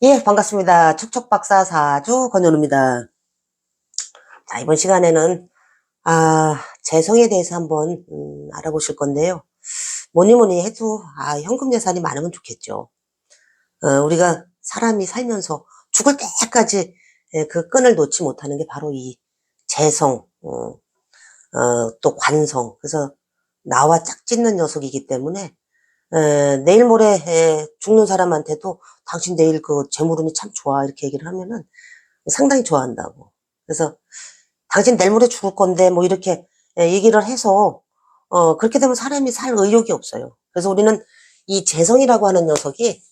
예, 반갑습니다. 척척박사 사주 권연우입니다. 자, 이번 시간에는, 재성에 대해서 한번, 알아보실 건데요. 뭐니 뭐니 해도, 현금 예산이 많으면 좋겠죠. 우리가 사람이 살면서 죽을 때까지 그 끈을 놓지 못하는 게 바로 이 재성, 또 관성. 그래서 나와 짝짓는 녀석이기 때문에, 내일 모레 죽는 사람한테도 당신 내일 그 재물운이 참 좋아. 이렇게 얘기를 하면은 상당히 좋아한다고. 그래서 당신 내일 모레 죽을 건데 뭐 이렇게 얘기를 해서 그렇게 되면 사람이 살 의욕이 없어요. 그래서 우리는 이 재성이라고 하는 녀석이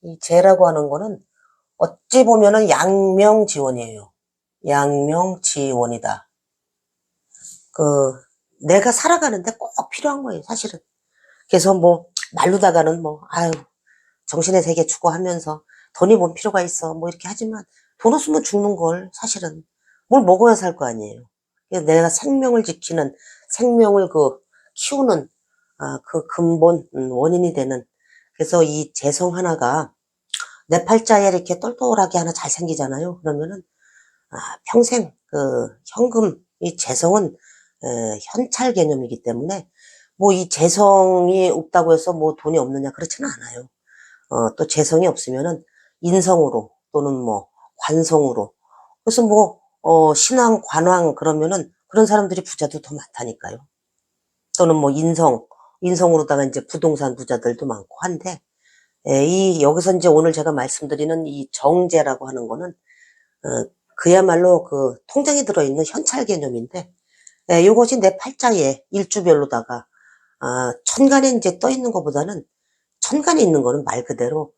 이 재라고 하는 거는 어찌 보면은 양명지원이에요. 양명지원이다. 그 내가 살아가는데 꼭 필요한 거예요, 사실은. 그래서 뭐 말로다가는 뭐 아유 정신의 세계 추구하면서 돈이 뭔 필요가 있어 뭐 이렇게 하지만 돈 없으면 죽는 걸 사실은 뭘 먹어야 살 거 아니에요. 내가 생명을 지키는 생명을 키우는 그 근본 원인이 되는 그래서 이 재성 하나가 내 팔자에 이렇게 똘똘하게 하나 잘 생기잖아요. 그러면은 평생 현금 이 재성은 현찰 개념이기 때문에 뭐 이 재성이 없다고 해서 뭐 돈이 없느냐 그렇지는 않아요. 또 재성이 없으면은 인성으로 또는 뭐 관성으로 그래서 뭐 신왕 관왕 그러면은 그런 사람들이 부자도 더 많다니까요. 또는 뭐 인성으로다가 이제 부동산 부자들도 많고 한데 이 여기서 이제 오늘 제가 말씀드리는 이 정제라고 하는 거는 그야말로 그 통장에 들어있는 현찰 개념인데 이것이 내 팔자에 일주별로다가 천간에 이제 떠 있는 것보다는 천간에 있는 거는 말 그대로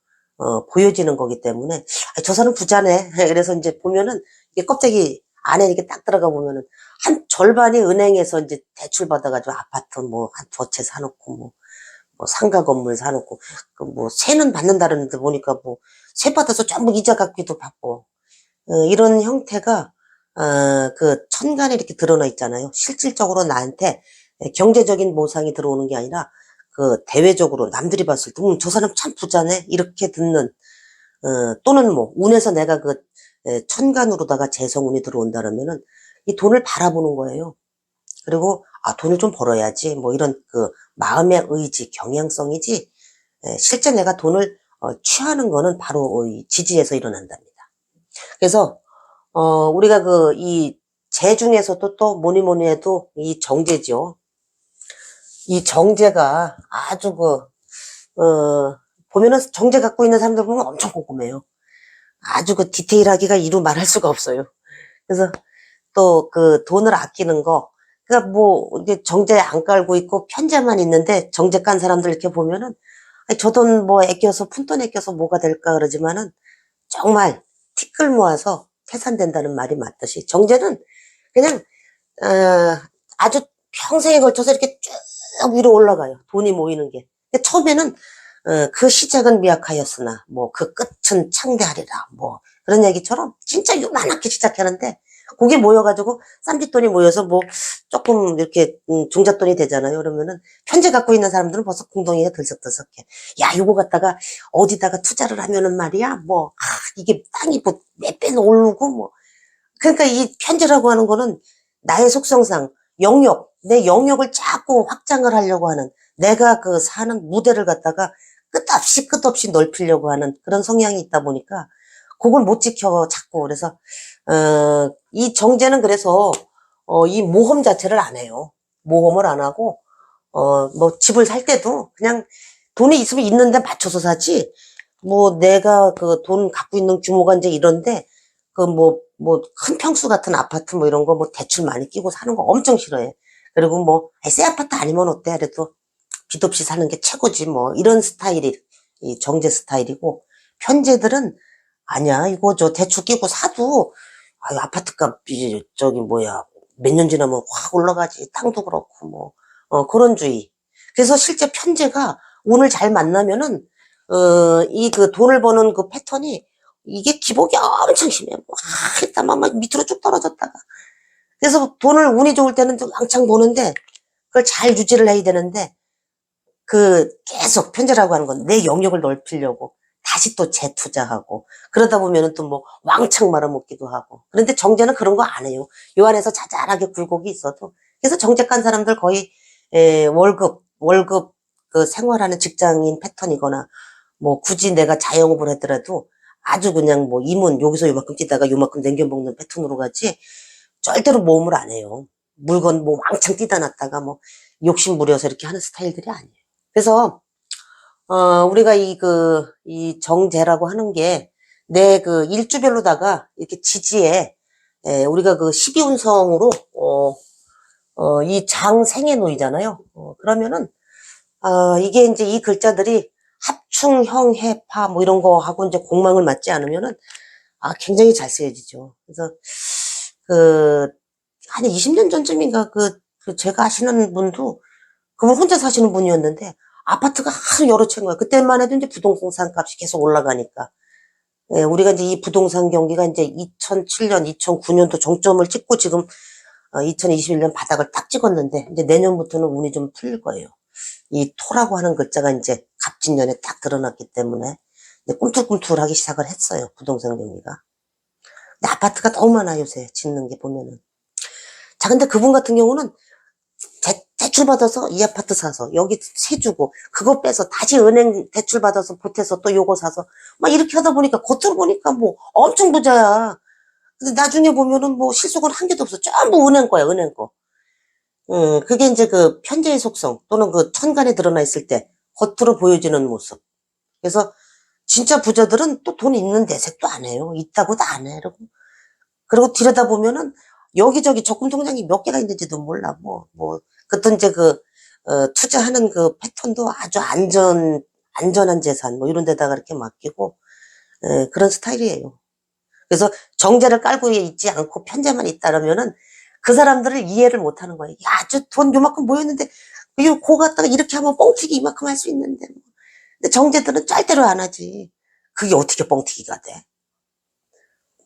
보여지는 거기 때문에 저 사람 부자네. 그래서 이제 보면은 이게 껍데기 안에 이렇게 딱 들어가 보면은 한 절반이 은행에서 이제 대출 받아가지고 아파트 뭐 한 두어 채 사놓고 뭐 상가 건물 사놓고 그 뭐 세는 받는다는데 보니까 뭐 세 받아서 전부 이자 갚기도 받고 이런 형태가 그 천간에 이렇게 드러나 있잖아요. 실질적으로 나한테 경제적인 보상이 들어오는 게 아니라 그 대외적으로 남들이 봤을 때, 저 사람 참 부자네? 이렇게 듣는, 또는 뭐, 운에서 내가 천간으로다가 재성운이 들어온다면은 이 돈을 바라보는 거예요. 그리고, 돈을 좀 벌어야지. 뭐 이런 마음의 의지, 경향성이지, 실제 내가 돈을 취하는 거는 바로 이 지지에서 일어난답니다. 그래서, 우리가 이 재 중에서도 또 뭐니 뭐니 해도 이 정제죠. 이 정제가 아주 보면은 정제 갖고 있는 사람들 보면 엄청 꼼꼼해요. 아주 디테일하기가 이루 말할 수가 없어요. 그래서 또 돈을 아끼는 거, 그러니까 뭐, 이제 정제 안 깔고 있고 편제만 있는데 정제 깐 사람들 이렇게 보면은 저 돈 뭐 아껴서 푼돈 아껴서 뭐가 될까 그러지만은 정말 티끌 모아서 태산된다는 말이 맞듯이 정제는 그냥, 아주 평생에 걸쳐서 이렇게 쭉 위로 올라가요. 돈이 모이는 게. 처음에는 그 시작은 미약하였으나 뭐 그 끝은 창대하리라 뭐 그런 얘기처럼 진짜 요만하게 시작하는데 그게 모여가지고 쌈짓돈이 모여서 뭐 조금 이렇게 중잣돈이 되잖아요. 그러면은 편제 갖고 있는 사람들은 벌써 궁덩이가 들썩들썩해. 야 이거 갖다가 어디다가 투자를 하면은 말이야 뭐 이게 땅이 뭐 몇 배는 오르고 뭐 그러니까 이 편제라고 하는 거는 나의 속성상 내 영역을 자꾸 확장을 하려고 하는 내가 사는 무대를 갖다가 끝없이 넓히려고 하는 그런 성향이 있다 보니까 그걸 못 지켜 자꾸 그래서 이 정제는 그래서 이 모험 자체를 안 해요. 모험을 안 하고 뭐 집을 살 때도 그냥 돈이 있으면 있는데 맞춰서 사지 뭐 내가 돈 갖고 있는 규모가 이제 이런데 큰 평수 같은 아파트 뭐 이런 거 뭐 대출 많이 끼고 사는 거 엄청 싫어해. 그리고 뭐 새 아파트 아니면 어때? 그래도 빚 없이 사는 게 최고지 뭐 이런 스타일이 이 정제 스타일이고 편제들은 아니야 이거 저 대출 끼고 사도 아파트값이 저기 뭐야 몇 년 지나면 확 올라가지 땅도 그렇고 뭐 그런 주의. 그래서 실제 편제가 운을 잘 만나면은 이 돈을 버는 그 패턴이 이게 기복이 엄청 심해요. 막 했다만 막 밑으로 쭉 떨어졌다가 그래서 돈을 운이 좋을 때는 좀 왕창 버는데 그걸 잘 유지를 해야 되는데 계속 편제라고 하는 건 내 영역을 넓히려고 다시 또 재투자하고 그러다 보면은 또 뭐 왕창 말아먹기도 하고. 그런데 정제는 그런 거 안 해요. 요 안에서 자잘하게 굴곡이 있어도. 그래서 정제 간 사람들 거의 월급 그 생활하는 직장인 패턴이거나 뭐 굳이 내가 자영업을 했더라도 아주 그냥 뭐 임원 여기서 요만큼 뛰다가 요만큼 남겨먹는 패턴으로 가지 절대로 모험을 안 해요. 물건 뭐 왕창 뛰다 놨다가 뭐 욕심 부려서 이렇게 하는 스타일들이 아니에요. 그래서 우리가 이 정제라고 하는 게 내 그 일주별로다가 이렇게 지지에 우리가 그 12운성으로 이 장생에 놓이잖아요. 그러면은 이게 이제 이 글자들이 합충, 형, 해, 파, 뭐 이런 거 하고 이제 공망을 맞지 않으면은, 굉장히 잘 쓰여지죠. 그래서, 한 20년 전쯤인가, 제가 아시는 분도, 그분 혼자 사시는 분이었는데, 아파트가 하도 여러 채인 거예요. 그때만 해도 이제 부동산 값이 계속 올라가니까. 우리가 이제 이 부동산 경기가 이제 2007년, 2009년도 정점을 찍고 지금, 2021년 바닥을 딱 찍었는데, 이제 내년부터는 운이 좀 풀릴 거예요. 이 토라고 하는 글자가 이제 갑진년에 딱 드러났기 때문에 이제 꿈틀꿈틀하기 시작을 했어요. 부동산 경기가. 근데 아파트가 너무 많아 요새 짓는 게 보면은. 자, 근데 그분 같은 경우는 대출 받아서 이 아파트 사서 여기 세 주고 그거 빼서 다시 은행 대출 받아서 보태서 또 요거 사서 막 이렇게 하다 보니까 겉으로 보니까 뭐 엄청 부자야. 근데 나중에 보면은 뭐 실속은 한 개도 없어. 전부 은행 거야, 은행 거. 그게 이제 그 편재의 속성 또는 그 천간에 드러나 있을 때 겉으로 보여지는 모습. 그래서 진짜 부자들은 또 돈 있는 내색도 안 해요. 있다고도 안 해. 그리고 들여다보면은 여기저기 적금 통장이 몇 개가 있는지도 몰라. 그것도 이제 투자하는 그 패턴도 아주 안전한 재산, 뭐 이런 데다가 이렇게 맡기고, 그런 스타일이에요. 그래서 정제를 깔고 있지 않고 편제만 있다라면은 그 사람들을 이해를 못 하는 거예요. 야, 저 돈 요만큼 모였는데, 이거 고 갖다가 이렇게 하면 뻥튀기 이만큼 할 수 있는데. 근데 정제들은 짤대로 안 하지. 그게 어떻게 뻥튀기가 돼?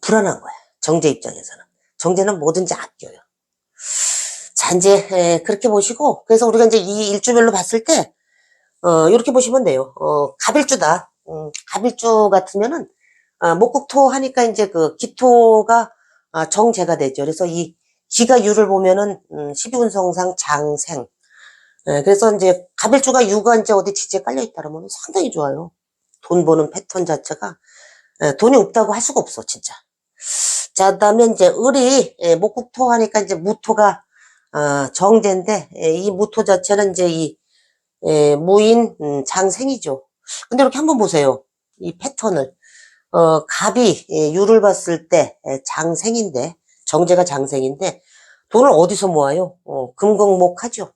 불안한 거야. 정제 입장에서는. 정제는 뭐든지 아껴요. 자, 이제, 그렇게 보시고, 그래서 우리가 이제 이 일주별로 봤을 때, 이렇게 보시면 돼요. 갑일주다. 갑일주 같으면은, 목국토 하니까 이제 그 기토가 정제가 되죠. 그래서 이 기가 유를 보면은 12운성상 장생. 그래서 이제 갑일주가 유가 이제 어디 지지에 깔려 있다 그러면 상당히 좋아요. 돈 버는 패턴 자체가 돈이 없다고 할 수가 없어 진짜. 자, 그다음에 이제 을이 목국토 하니까 이제 무토가 정제인데 이 무토 자체는 이제 이 무인 장생이죠. 근데 이렇게 한번 보세요. 이 패턴을. 갑이 유를 봤을 때 장생인데 정제가 장생인데 돈을 어디서 모아요? 금공목하죠.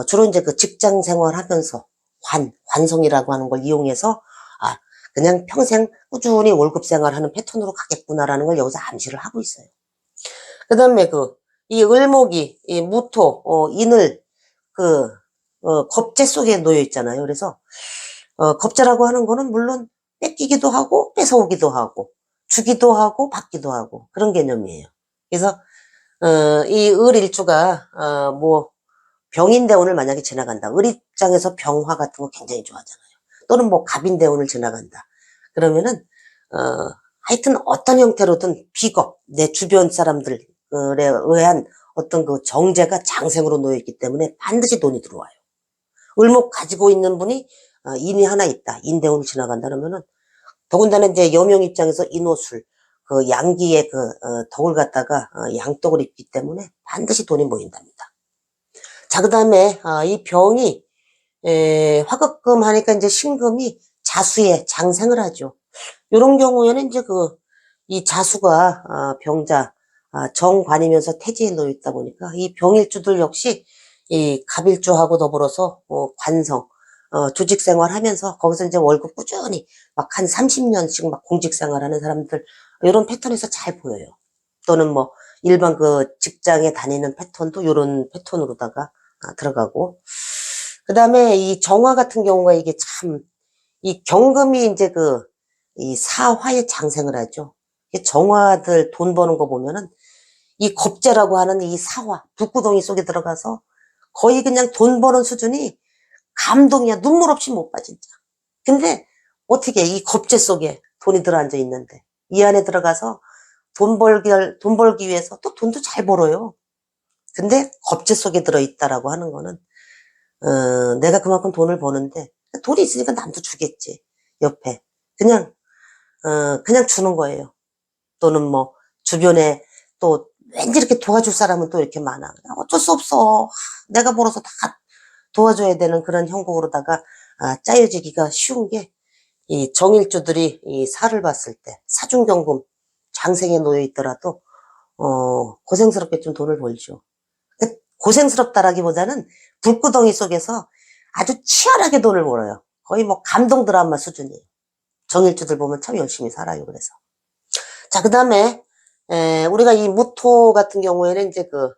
주로 이제 그 직장 생활하면서 관성이라고 하는 걸 이용해서 그냥 평생 꾸준히 월급 생활하는 패턴으로 가겠구나라는 걸 여기서 암시를 하고 있어요. 그 다음에 이 을목이, 이 무토, 인을 겁재 속에 놓여 있잖아요. 그래서, 겁재라고 하는 거는 물론 뺏기기도 하고, 뺏어오기도 하고, 주기도 하고, 받기도 하고, 그런 개념이에요. 그래서, 이 을일주가, 병인대운을 만약에 지나간다. 을 입장에서 병화 같은 거 굉장히 좋아하잖아요. 또는 뭐 갑인대운을 지나간다. 그러면은, 하여튼 어떤 형태로든 비겁, 내 주변 사람들에 의한 어떤 그 정제가 장생으로 놓여있기 때문에 반드시 돈이 들어와요. 을목 가지고 있는 분이 인이 하나 있다. 인대운을 지나간다 그러면은 더군다나 이제 여명 입장에서 인호술, 그 양기의 덕을 갖다가 양떡을 입기 때문에 반드시 돈이 모인답니다. 자, 그 다음에 이 병이 화급금 하니까 이제 신금이 자수에 장생을 하죠. 이런 경우에는 이제 이 자수가 병자 정관이면서 태지에 놓여 있다 보니까 이 병일주들 역시 이 갑일주하고 더불어서 관성 조직 생활하면서 거기서 이제 월급 꾸준히 막 한 30년씩 막 공직 생활하는 사람들 이런 패턴에서 잘 보여요. 또는 뭐 일반 그 직장에 다니는 패턴도 이런 패턴으로다가 들어가고 그 다음에 이 정화 같은 경우가 이게 참 이 경금이 이제 이 사화에 장생을 하죠. 정화들 돈 버는 거 보면은 이 겁재라고 하는 이 사화, 북구덩이 속에 들어가서 거의 그냥 돈 버는 수준이 감동이야. 눈물 없이 못 봐, 진짜. 근데 어떻게 이 겁재 속에 돈이 들어앉아 있는데 이 안에 들어가서 돈 벌기 위해서 또 돈도 잘 벌어요. 근데 겁재 속에 들어있다라고 하는 거는 내가 그만큼 돈을 버는데 돈이 있으니까 남도 주겠지. 옆에 그냥 주는 거예요. 또는 뭐 주변에 또 왠지 이렇게 도와줄 사람은 또 이렇게 많아. 어쩔 수 없어. 내가 벌어서 다 도와줘야 되는 그런 형국으로다가 짜여지기가 쉬운 게 이 정일주들이 이 사를 봤을 때 사중경금 장생에 놓여 있더라도 고생스럽게 좀 돈을 벌죠. 고생스럽다라기보다는 불구덩이 속에서 아주 치열하게 돈을 벌어요. 거의 뭐 감동 드라마 수준이에요. 정일주들 보면 참 열심히 살아요. 그래서 자, 그 다음에 우리가 이 무토 같은 경우에는 이제 그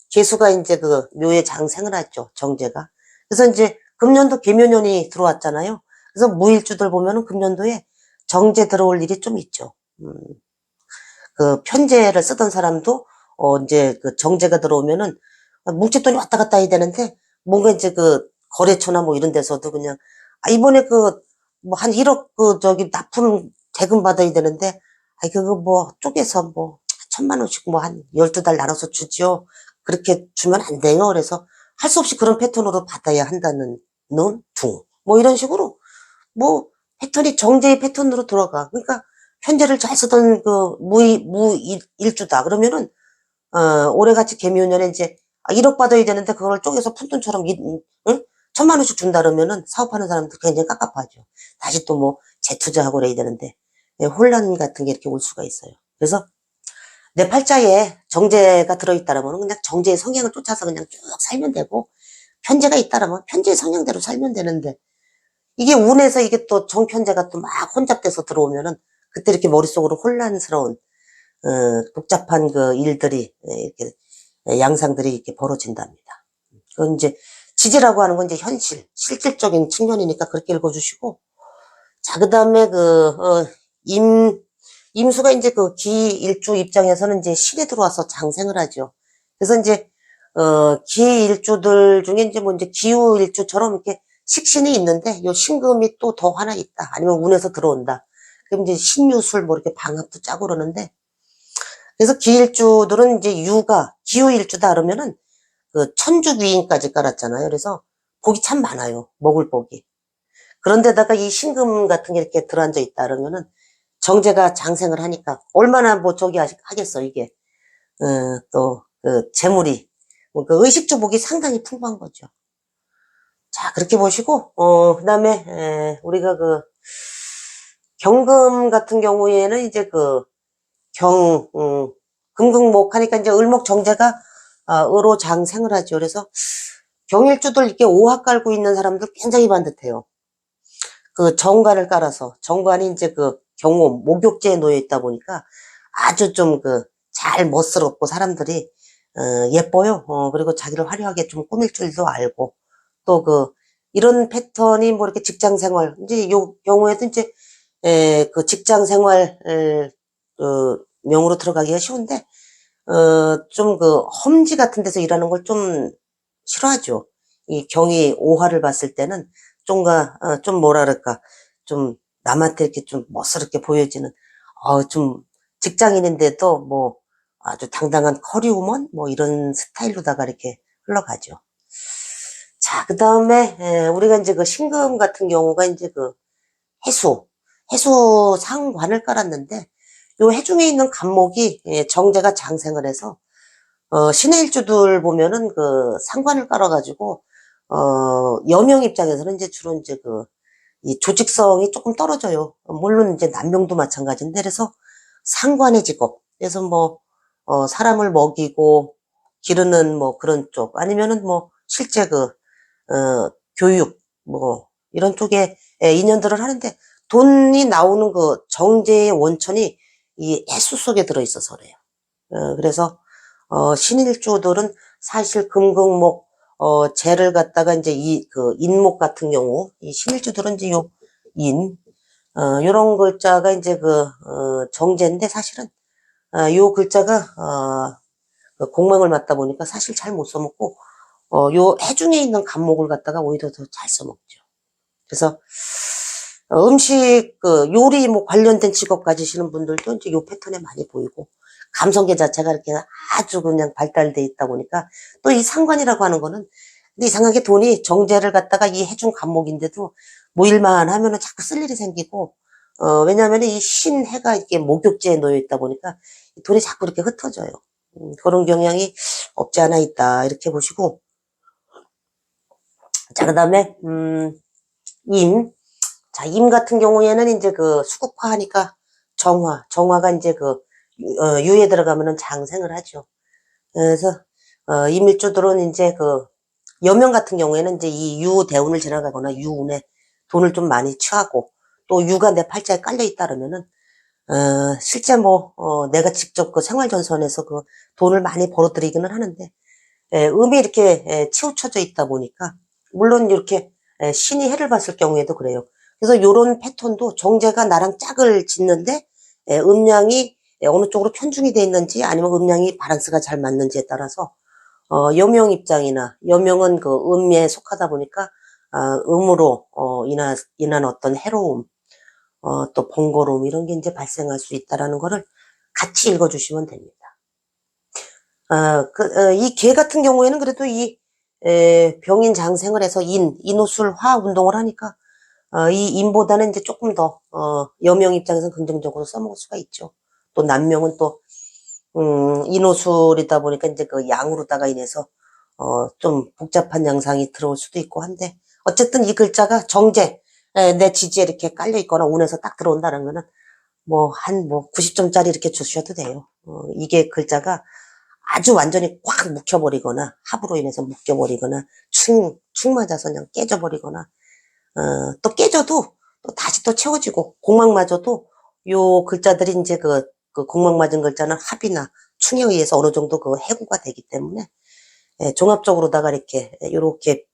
개수가 이제 그 묘에 장생을 하죠. 정제가. 그래서 이제 금년도 개묘년이 들어왔잖아요. 그래서 무일주들 보면은 금년도에 정제 들어올 일이 좀 있죠. 그 편제를 쓰던 사람도 이제 그 정제가 들어오면은 뭉칫돈이 왔다 갔다 해야 되는데 뭔가 이제 그 거래처나 뭐 이런 데서도 그냥 이번에 그 뭐 한 1억 그 저기 납품 대금 받아야 되는데 그거 뭐 쪼개서 뭐 1,000만 원씩 뭐 한 12달 나눠서 주죠. 그렇게 주면 안 돼요. 그래서 할 수 없이 그런 패턴으로 받아야 한다는 둥. 뭐 이런 식으로 뭐 패턴이 정제의 패턴으로 돌아가. 그러니까 편제를 잘 쓰던 그 무일주다. 그러면은 올해같이 개묘년에 이제 1억 받아야 되는데 그걸 쪼개서 푼돈처럼 응? 1,000만 원씩 준다 그러면은 사업하는 사람들 굉장히 깝깝하죠. 다시 또 뭐 재투자하고 그래야 되는데 혼란 같은 게 이렇게 올 수가 있어요. 그래서 내 팔자에 정제가 들어있다라면 그냥 정제의 성향을 쫓아서 그냥 쭉 살면 되고 편제가 있다라면 편제의 성향대로 살면 되는데 이게 운에서 이게 또 정편제가 또 막 혼잡돼서 들어오면은 그때 이렇게 머릿속으로 혼란스러운 복잡한 그 일들이 이렇게 양상들이 이렇게 벌어진답니다. 그건 이제 지지라고 하는 건 이제 실질적인 측면이니까 그렇게 읽어주시고 자 그다음에 임수가 이제 그 기일주 입장에서는 이제 신에 들어와서 장생을 하죠. 그래서 이제 기일주들 중에 이제 뭐 이제 기후일주처럼 이렇게 식신이 있는데 요 신금이 또 더 하나 있다. 아니면 운에서 들어온다. 그럼 이제 신유술 뭐 이렇게 방합도 짜고 그러는데 그래서 기일주들은 이제 기후일주다 그러면은 그 천주귀인까지 깔았잖아요. 그래서 복이 참 많아요. 먹을 복이. 그런데다가 이 신금 같은 게 이렇게 들어앉아 있다 그러면은 정제가 장생을 하니까 얼마나 뭐 저기 하겠어 이게 또 그 재물이 그 의식주 복이 상당히 풍부한 거죠. 자 그렇게 보시고 그다음에 우리가 그 경금 같은 경우에는 이제 그 금극목 하니까 이제 을목 정제가 을로 장생을 하죠. 그래서 경일주들 이렇게 오화 깔고 있는 사람들 굉장히 반듯해요. 그 정관을 깔아서 정관이 이제 그 경홈 목욕지에 놓여 있다 보니까 아주 좀 그 잘 멋스럽고 사람들이 예뻐요. 그리고 자기를 화려하게 좀 꾸밀 줄도 알고 또 그 이런 패턴이 뭐 이렇게 직장 생활 이제 요 경우에도 이제 그 직장 생활 명으로 들어가기가 쉬운데 좀 그 험지 같은 데서 일하는 걸 좀 싫어하죠. 이 경이 오화를 봤을 때는 좀 뭐라 그럴까 좀 남한테 이렇게 좀 멋스럽게 보여지는 좀 직장인인데도 뭐 아주 당당한 커리우먼 뭐 이런 스타일로다가 이렇게 흘러가죠. 자, 그 다음에 우리가 이제 그 신금 같은 경우가 이제 그 해수 상관을 깔았는데 요 해중에 있는 간목이 정제가 장생을 해서 신의 일주들 보면은 그 상관을 깔아가지고 여명 입장에서는 이제 주로 이제 이 조직성이 조금 떨어져요. 물론 이제 남명도 마찬가지인데 그래서 상관의 직업. 그래서 뭐 사람을 먹이고 기르는 뭐 그런 쪽 아니면은 뭐 실제 교육 뭐 이런 쪽에 인연들을 하는데 돈이 나오는 그 정제의 원천이 이 해수 속에 들어 있어서 그래요. 그래서 신일주들은 사실 금극목 재를 갖다가 이제 인목 같은 경우 이 신일주들은 이제 요런 글자가 이제 정제인데 사실은 요 글자가 그 공명을 맞다 보니까 사실 잘 못 써먹고 요 해중에 있는 간목을 갖다가 오히려 더 잘 써먹죠. 그래서 음식, 요리 뭐 관련된 직업 가지시는 분들도 이제 요 패턴에 많이 보이고, 감성계 자체가 이렇게 아주 그냥 발달돼 있다 보니까, 또 이 상관이라고 하는 거는, 근데 이상하게 돈이 정제를 갖다가 이 해준 과목인데도, 뭐 일만 하면은 자꾸 쓸 일이 생기고, 왜냐하면 이 신해가 이렇게 목욕지에 놓여 있다 보니까, 돈이 자꾸 이렇게 흩어져요. 그런 경향이 없지 않아 있다. 이렇게 보시고, 자, 그 다음에, 임. 자, 임 같은 경우에는 이제 수국화 하니까 정화가 이제 유에 들어가면은 장생을 하죠. 그래서, 임일주들은 이제 여명 같은 경우에는 이제 이 유대운을 지나가거나 유운에 돈을 좀 많이 취하고, 또 유가 내 팔자에 깔려 있다 그러면은, 실제 내가 직접 생활전선에서 돈을 많이 벌어들이기는 하는데, 음이 이렇게 치우쳐져 있다 보니까, 물론 이렇게 신이 해를 봤을 경우에도 그래요. 그래서 요런 패턴도 정제가 나랑 짝을 짓는데, 음양이 어느 쪽으로 편중이 돼 있는지 아니면 음양이 밸런스가 잘 맞는지에 따라서, 여명 입장이나, 여명은 음에 속하다 보니까, 음으로, 인한 어떤 해로움, 또 번거로움 이런 게 이제 발생할 수 있다라는 거를 같이 읽어주시면 됩니다. 이 개 같은 경우에는 그래도 병인 장생을 해서 인호술 화학 운동을 하니까, 이 인보다는 이제 조금 더, 여명 입장에서 긍정적으로 써먹을 수가 있죠. 또 남명은 또, 인호술이다 보니까 이제 양으로다가 인해서, 좀 복잡한 양상이 들어올 수도 있고 한데, 어쨌든 이 글자가 정제, 내 지지에 이렇게 깔려 있거나 운에서 딱 들어온다는 거는, 90점짜리 이렇게 주셔도 돼요. 이게 글자가 아주 완전히 꽉 묵혀버리거나, 합으로 인해서 묶여버리거나, 축 맞아서 그냥 깨져버리거나, 또 깨져도 또 다시 또 채워지고, 공막 맞아도 요 글자들이 이제 공막 맞은 글자는 합이나 충에 의해서 어느 정도 해구가 되기 때문에, 종합적으로다가 이렇게,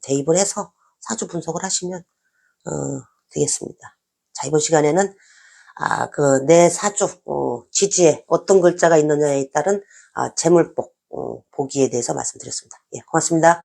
대입을 해서 사주 분석을 하시면, 되겠습니다. 자, 이번 시간에는, 내 사주, 지지에 어떤 글자가 있느냐에 따른, 재물복, 보기에 대해서 말씀드렸습니다. 예, 고맙습니다.